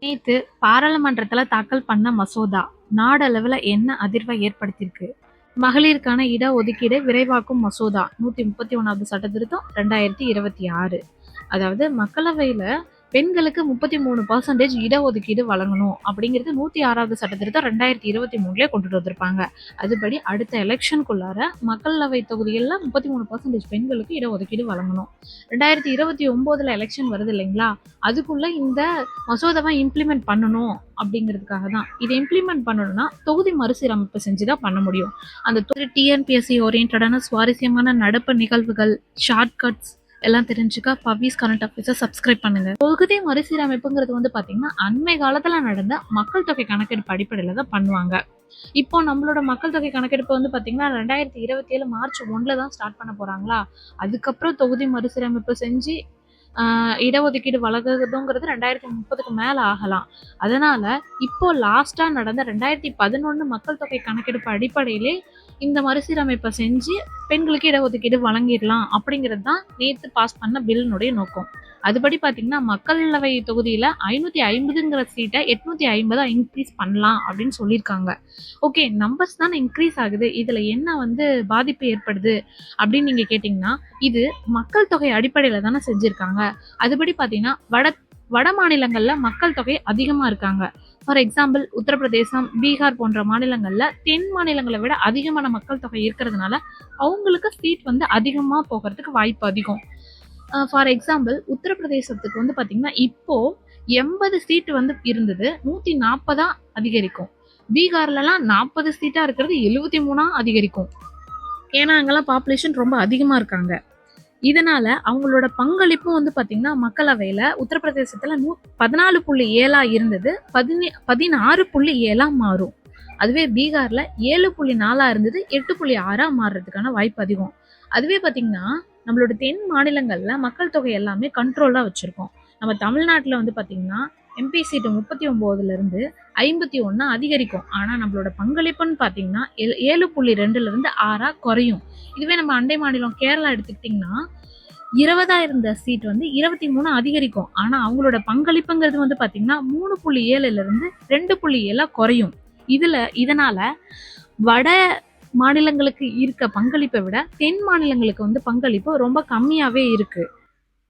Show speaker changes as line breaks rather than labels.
நேத்து பாராளுமன்றத்துல தாக்கல் பண்ண மசோதா நாடளவுல என்ன அதிர்வை ஏற்படுத்தியிருக்கு? மகளிருக்கான இட ஒதுக்கீடை விரைவாக்கும் மசோதா 131வது சட்ட திருத்தம் 2026. அதாவது மக்களவையில பெண்களுக்கு 33% இடஒதுக்கீடு வழங்கணும் அப்படிங்கிறது 106வது சட்ட திருத்தம் 2023 கொண்டுட்டு வந்திருப்பாங்க. அதுபடி அடுத்த எலெக்ஷனுக்குள்ளார மக்களவை தொகுதிகளில் 33% பெண்களுக்கு இடஒதுக்கீடு வழங்கணும். 2029 எலெக்ஷன் வருது இல்லைங்களா, அதுக்குள்ள இந்த மசோதாவை இம்ப்ளிமெண்ட் பண்ணணும் அப்படிங்கிறதுக்காக தான். இதை இம்ப்ளிமெண்ட் பண்ணணும்னா தொகுதி மறுசீரமைப்பு செஞ்சுதான் பண்ண முடியும். அந்த டிஎன்பிஎஸ்சி ஓரியன்டான சுவாரஸ்யமான நடப்பு நிகழ்வுகள், ஷார்ட்கட்ஸ் எல்லாம் தெரிஞ்சுக்க பவிஸ் கரண்ட் அஃபேர்ஸை சப்ஸ்கிரைப் பண்ணுங்க. தொகுதி மறுசீரமைப்புங்கிறது வந்து பாத்தீங்கன்னா அண்மை காலத்துல நடந்த மக்கள் தொகை கணக்கெடுப்பு அடிப்படையில தான் பண்ணுவாங்க. இப்போ நம்மளோட மக்கள் தொகை கணக்கெடுப்பு வந்து பாத்தீங்கன்னா 2027 மார்ச் 1 தான் ஸ்டார்ட் பண்ண போறாங்களா. அதுக்கப்புறம் தொகுதி மறுசீரமைப்பு செஞ்சு இடஒதுக்கீடு வழங்குறதுங்கிறது 2030க்கு மேல ஆகலாம். அதனால இப்போ லாஸ்டா நடந்த 2011 மக்கள் தொகை கணக்கெடுப்பு அடிப்படையிலே இந்த மறுசீரமைப்பை செஞ்சு பெண்களுக்கு இடஒதுக்கீடு வழங்கிடலாம் அப்படிங்கிறது தான் நேற்று பாஸ் பண்ண பில்னுடைய நோக்கம். அதுபடி பாத்தீங்கன்னா மக்களவை தொகுதியில 550ங்கிற சீட்டை 850 இன்க்ரீஸ் பண்ணலாம் அப்படின்னு சொல்லியிருக்காங்க. ஓகே, நம்பர்ஸ் தானே இன்க்ரீஸ் ஆகுது, இதுல என்ன பாதிப்பு ஏற்படுது அப்படின்னு நீங்க கேட்டீங்கன்னா, இது மக்கள் தொகை அடிப்படையில தானே செஞ்சிருக்காங்க. அதுபடி பாத்தீங்கன்னா வட மாநிலங்கள்ல மக்கள் தொகை அதிகமா இருக்காங்க. ஃபார் எக்ஸாம்பிள் உத்தரப்பிரதேசம், பீகார் போன்ற மாநிலங்கள்ல தென் மாநிலங்களை விட அதிகமான மக்கள் தொகை இருக்கிறதுனால அவங்களுக்கு சீட் அதிகமா போகிறதுக்கு வாய்ப்பு அதிகம். ஃபார் எக்ஸாம்பிள் உத்தரப்பிரதேசத்துக்கு பாத்தீங்கன்னா இப்போ 80 சீட்டு இருந்தது 140 அதிகரிக்கும். பீகார்லாம் 40 சீட்டா இருக்கிறது 73 அதிகரிக்கும். ஏன்னா அங்கெல்லாம் பாப்புலேஷன் ரொம்ப அதிகமா இருக்காங்க. இதனால அவங்களோட பங்களிப்பும் பாத்தீங்கன்னா மக்களவையில உத்தரப்பிரதேசத்துல 14.7 இருந்தது 16.7 மாறும். அதுவே பீகார்ல 7.4 இருந்தது 8.6 மாறுறதுக்கான வாய்ப்பு அதிகம். அதுவே பாத்தீங்கன்னா நம்மளோட தென் மாநிலங்கள்ல மக்கள் தொகை எல்லாமே கண்ட்ரோலா வச்சிருக்கோம். நம்ம தமிழ்நாட்டுல பாத்தீங்கன்னா எம்பி சீட்டு 39 இருந்து 51 அதிகரிக்கும். ஆனா நம்மளோட பங்களிப்புன்னு பாத்தீங்கன்னா 7.2 6 குறையும். இதுவே நம்ம அண்டை மாநிலம் கேரளா எடுத்துக்கிட்டீங்கன்னா 20 இருந்த சீட் 23 அதிகரிக்கும். ஆனா அவங்களோட பங்களிப்புங்கிறது பாத்தீங்கன்னா 3.7 இருந்து 2.7 குறையும். இதனால வட மாநிலங்களுக்கு இருக்க பங்களிப்பை விட தென் மாநிலங்களுக்கு பங்களிப்பு ரொம்ப கம்மியாவே இருக்கு.